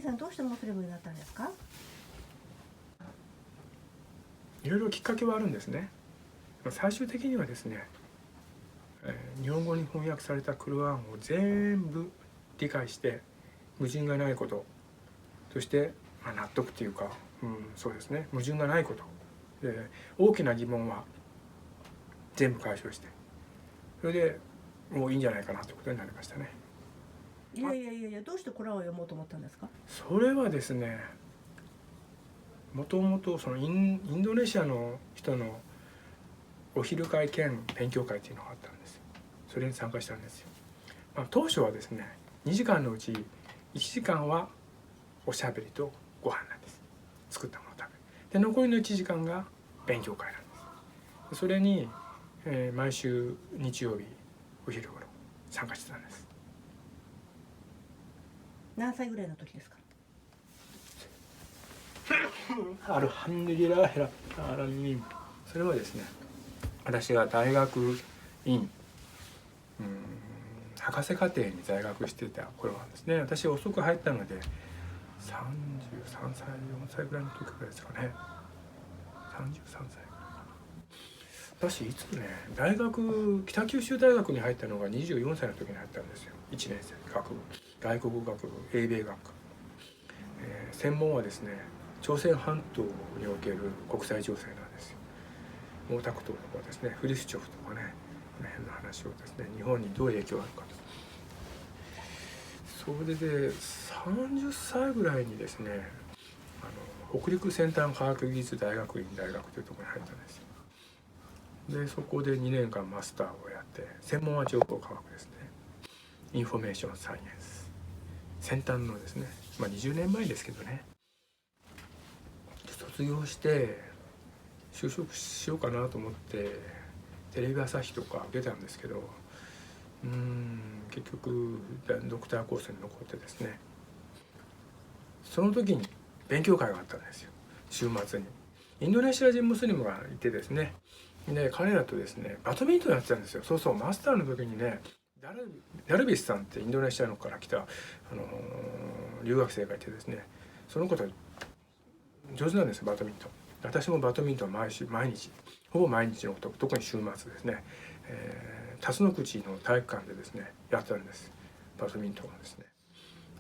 キさんどうしてモスレムになったんですか？いろいろきっかけはあるんですね。最終的にはですね、日本語に翻訳されたクルアンを全部理解して矛盾がないこと、そして、納得っていうか、そうですね、矛盾がないこと、大きな疑問は全部解消して、それでもういいんじゃないかなということになりましたね。いやいやいやいや、どうしてコランを読もうと思ったんですか？それはですね、もともとそのインドネシアの人のお昼会兼勉強会っていうのがあったんですよ。それに参加したんですよ。当初はですね、2時間のうち1時間はおしゃべりとご飯なんです。作ったものを食べで、残りの1時間が勉強会なんです。それに、毎週日曜日お昼頃参加してたんです。何歳ぐらいの時ですか？アルハンドリラヘラアラミン。それはですね、私が大学院博士課程に在学していた頃なんですね。私遅く入ったので33歳4歳ぐらいの時くらいですかね。33歳。私いつね、大学北九州大学に入ったのが24歳の時に入ったんですよ。1年生学部、外国学部、英米学科、専門はですね、朝鮮半島における国際情勢なんですよ。毛沢東とかですね、フリスチョフとかね、この辺の話をですね、日本にどう影響があるかと。それで30歳ぐらいにですね、北陸先端科学技術大学院大学というところに入ったんですよ。でそこで2年間マスターをやって、専門は情報科学ですね、インフォメーションサイエンス、先端のですね、20年前ですけどね。卒業して就職しようかなと思ってテレビ朝日とか出たんですけど、結局ドクターコースに残ってですね、その時に勉強会があったんですよ。週末にインドネシア人ムスリムがいてですね、で彼らとですねバドミントンやってたんですよ。そうそう、マスターの時にね、ダルビスさんってインドネシアのから来た、留学生がいてですね、その子と上手なんですよ、バドミントン。私もバドミントン毎日ほぼ毎日のこと、特に週末ですね、辰野口の体育館でですねやってたんです、バドミントンをですね。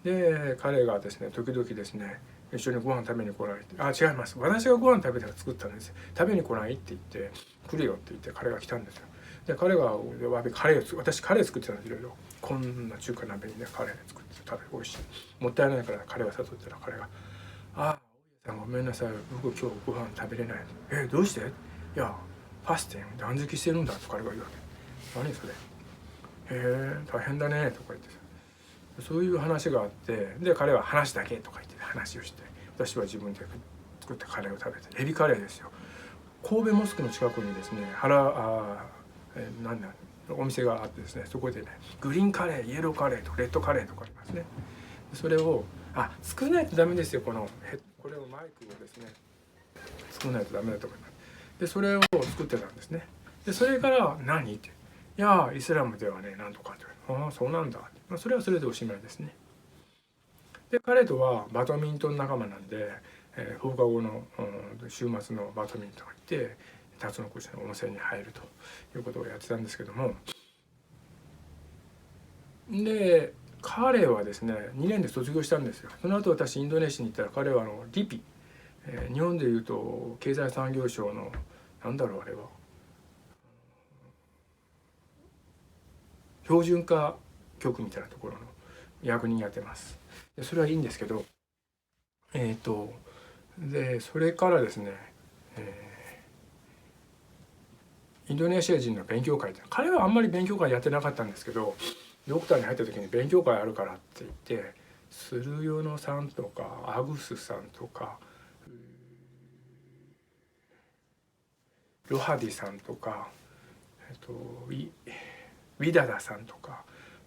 で彼がですね時々ですね、一緒にご飯食べに来ないって、違います、私がご飯食べたら作ったんです、食べに来ないって言って来るよって言って彼が来たんですよ。で彼が私カレー作ってたんです。いろいろこんな中華鍋にねカレー作って食べて美味しい、もったいないからカレーは誘ったら、彼が「大家さんごめんなさい、僕今日ご飯食べれない」どうして？」「いやファスティング断食してるんだ」と彼が言うわけ。何それ？大変だねとか言って、そういう話があって、で彼は話だけとか言って話をして、私は自分で作ったカレーを食べて、エビカレーですよ。神戸モスクの近くにですねお店があってですね、そこでねグリーンカレー、イエローカレーとレッドカレーとかありますね。それを作らないとダメですよ。これをマイクをですね作らないとダメだと思います。でそれを作ってたんですね。でそれから何って、いやイスラムではねなんとかって、そうなんだ、それはそれでおしまいですね。で彼とはバドミントン仲間なんで、放課後の、週末のバドミントン行って辰野口の温泉に入るということをやってたんですけども、で彼はですね2年で卒業したんですよ。その後私インドネシアに行ったら、彼はリピ、日本でいうと経済産業省のあれは標準化局みたいなところの役人やってます。でそれはいいんですけど、でそれからですね、インドネシア人の勉強会って、彼はあんまり勉強会やってなかったんですけど、ドクターに入った時に勉強会あるからって言って、スルヨノさんとかアグスさんとかロハディさんとか、ウィダダさんとか、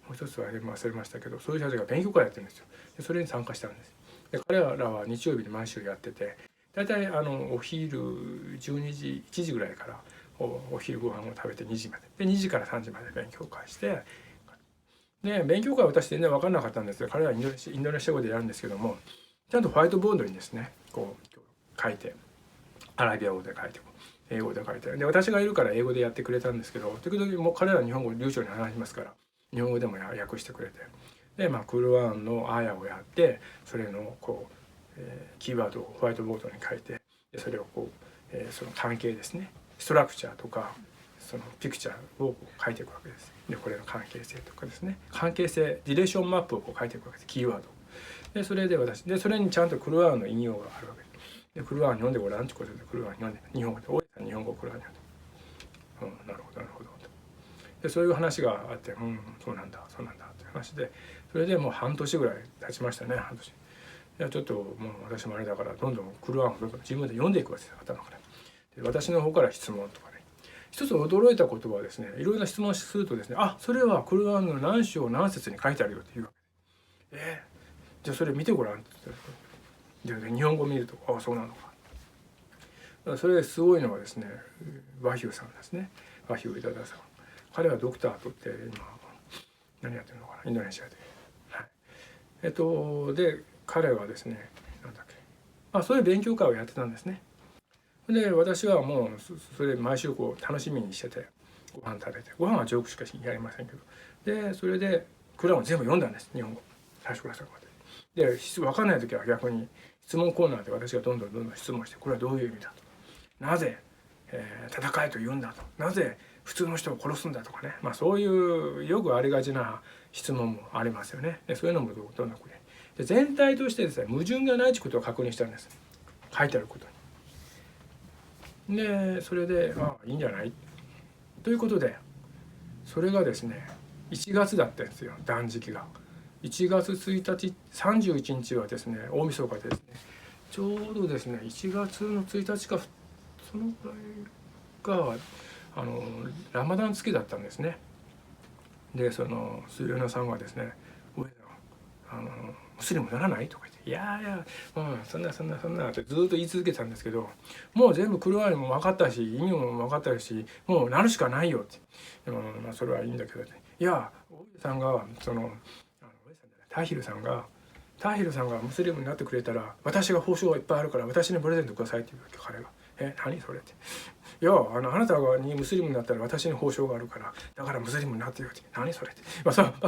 もう一つは忘れましたけど、そういう人たちが勉強会やってるんですよ。でそれに参加したんです。で彼らは日曜日に毎週やってて、大体お昼12時1時ぐらいからお昼ご飯を食べて2時までで、2時から3時まで勉強会して、で勉強会は私全然分かんなかったんですよ。彼らはインドネシア語でやるんですけども、ちゃんとホワイトボードにですねこう書いて、アラビア語で書いて、英語で書いて、で私がいるから英語でやってくれたんですけど、時々もう彼ら日本語流暢に話しますから日本語でも訳してくれて、でクルアンのアヤをやって、それのこう、キーワードをホワイトボードに書いて、でそれをこう、その関係ですね、ストラクチャーとかそのピクチャーを書いていくわけです。でこれの関係性とかですね、関係性ディレーションマップをこう書いていくわけです、キーワードで、それでそれにちゃんとクルアンの引用があるわけです。でクルアン読んでごらんってことで、クルアン読んで日本語で「おいさん日本語クルアン読んで」なるほどなるほど」でそういう話があって「そうなんだそうなんだ」って話で、それでもう半年ぐらい経ちましたね。半年。いやちょっともう私もあれだからどんどんクルアンをどんどん自分で読んでいくわけです、頭から。で私の方から質問とかね、一つ驚いた言葉はですね、いろいろな質問するとですね「あ、それはクルアンの何章何節に書いてあるよ」って言うわけです。じゃあそれ見てごらんって言って、で日本語見ると「ああそうなのか」。だからそれですごいのはですね、ワヒューさんですね、ワヒュー・イダダさん。彼はドクターとって今何やってるのかな、インドネシアで。はい、で彼はですね、なんだっけ、そういう勉強会をやってたんですね。で私はもうそれ毎週こう楽しみにしてて、ご飯食べて、ご飯はジョークしかやりませんけど、でそれでクランを全部読んだんです、日本語最初から最後まで。で分かんない時は逆に質問コーナーで私がどんどん質問して、これはどういう意味だと、なぜ、戦えと言うんだと、なぜ普通の人を殺すんだとかね、そういうよくありがちな質問もありますよね。でそういうのもどんどんで全体としてですね、矛盾がないということを確認したんです、書いてあることに。でそれでいいんじゃないということで、それがですね1月だったんですよ、断食が。1月1日31日はですね大晦日でですね、ちょうどですね1月の1日かそのくらいがラマダン月だったんですね。でそのスリラナさんがですね「上田ムスリムならない?」とか言って「いやいやそんな」ってずっと言い続けたんですけど、もう全部クルアンも分かったし意味も分かったし、もうなるしかないよって。でもそれはいいんだけど、いや大家さんがタヒルさんがムスリムになってくれたら私が報酬がいっぱいあるから私にプレゼントくださいって言うわけ、彼が。何それって。いやあなたがムスリムになったら私に報酬があるからだからムスリムになってよって。何それって。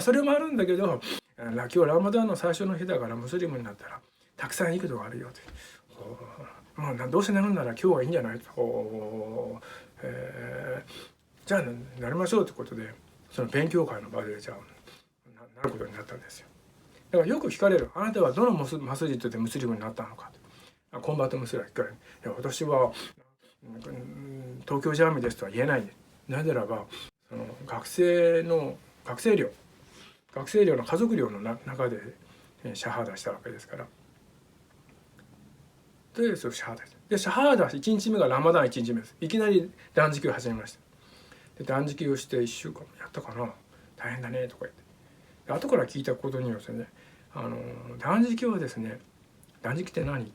それもあるんだけど、今日ラマダンの最初の日だからムスリムになったらたくさんいいことがあるよって。もうどうせなるんなら今日はいいんじゃないと。じゃあなりましょうってことで、その勉強会の場でじゃあなることになったんですよ。だからよく聞かれる、あなたはどのマスジッドでムスリムになったのかと。コンバットムスリムは聞かれる。いや私は東京ジャーミですとは言えない。なぜならばその学生寮の家族寮の中でシャハーダしたわけですから。でそれシャハーダでシャハーダ1日目がラマダン1日目です。いきなり断食を始めました。で断食をして1週間やったかな、大変だねとか言って。後から聞いたことによってね、断食はですね、断食って何？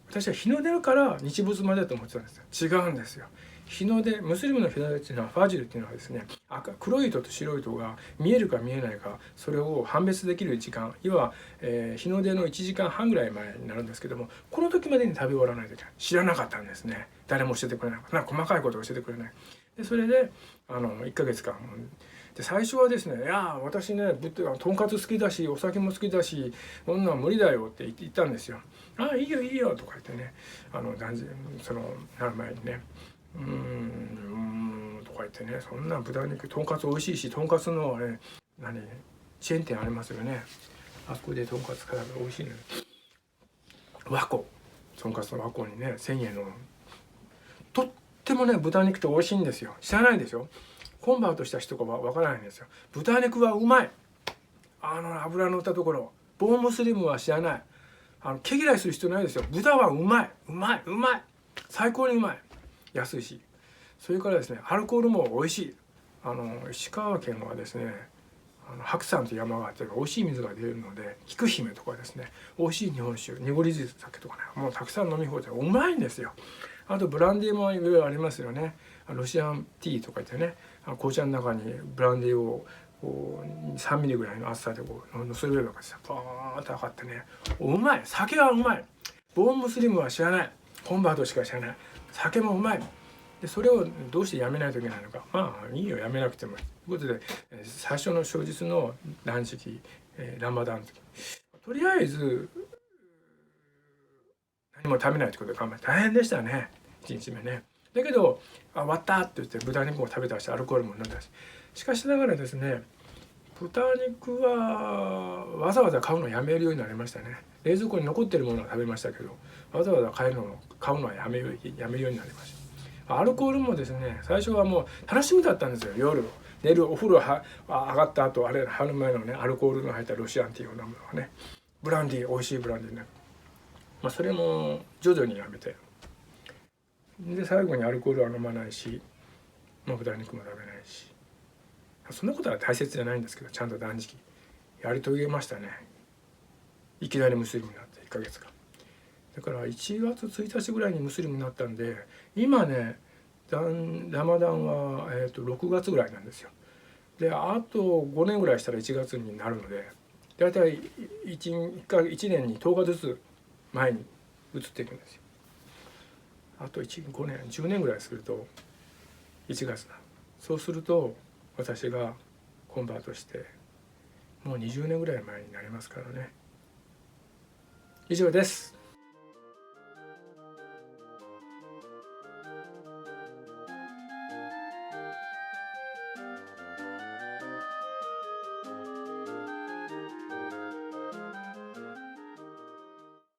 私は日の出から日没までだと思ってたんですよ。違うんですよ。日の出、ムスリムの日の出っていうのはファジルっていうのはですね、黒い糸と白い糸が見えるか見えないか、それを判別できる時間、要は、日の出の1時間半ぐらい前になるんですけども、この時までに食べ終わらないといけない。知らなかったんですね。誰も教えてくれない。細かいことを教えてくれない。でそれで1ヶ月間で最初はですね「いや私ねとんかつ好きだしお酒も好きだしそんなん無理だよ」って言ったんですよ。「いいよいいよ」とか言ってね、そのなる前にねとか言ってね、そんな豚肉とんかつ美味しいし、とんかつのチェーン店ありますよね、あそこでとんかつから美味しいのよ。和光とんかつの和光にね1,000円のとってもね豚肉って美味しいんですよ。知らないでしょ。コンバートした人がわからないんですよ。豚肉はうまい。油のったところ、ボームスリムは知らない。毛嫌いする必要ないですよ。豚はうまい。最高にうまい。安いし。それからですね、アルコールも美味しい。石川県はですね、白山という山があって美味しい水が出るので、菊姫とかですね、美味しい日本酒、濁り酒とかね、もうたくさん飲み放題、うまいんですよ。あとブランデーもいろいろありますよね。ロシアンティーとか言ってね、紅茶の中にブランデーをこう3ミリぐらいの厚さでこうのせるわけですよ。バーンと上がってね、うまい、酒はうまい、ボーンムスリムは知らない、コンバートしか知らない、酒もうまい。でそれをどうしてやめないといけないのか。まあいいよ、やめなくても。ということで最初の初日の断食、ラマダンの時、とりあえず何も食べないってことで頑張って大変でしたね、1日目ね。だけど終わったって言って豚肉も食べたし、アルコールも飲んだし。しかしながらですね、豚肉はわざわざ買うのをやめるようになりましたね。冷蔵庫に残ってるものは食べましたけど、わざわざ買うのはやめるようになりました。アルコールもですね、最初はもう楽しみだったんですよ。夜寝る、お風呂上がった後、あれ春前のね、アルコールの入ったロシアンティーを飲むのはね、ブランディー、美味しいブランディーね、それも徐々にやめて、で最後にアルコールは飲まないし、豚肉も食べないし、そんなことは大切じゃないんですけど、ちゃんと断食やり遂げましたね。いきなりムスリムになって1ヶ月間。だから1月1日ぐらいにムスリムになったんで、今ねラマダンは、6月ぐらいなんですよ。であと5年ぐらいしたら1月になるので、だいたい1年に10日ずつ前に移っていくんですよ。あと5年10年ぐらいすると1月な。そうすると私がコンバートしてもう20年ぐらい前になりますからね。以上です。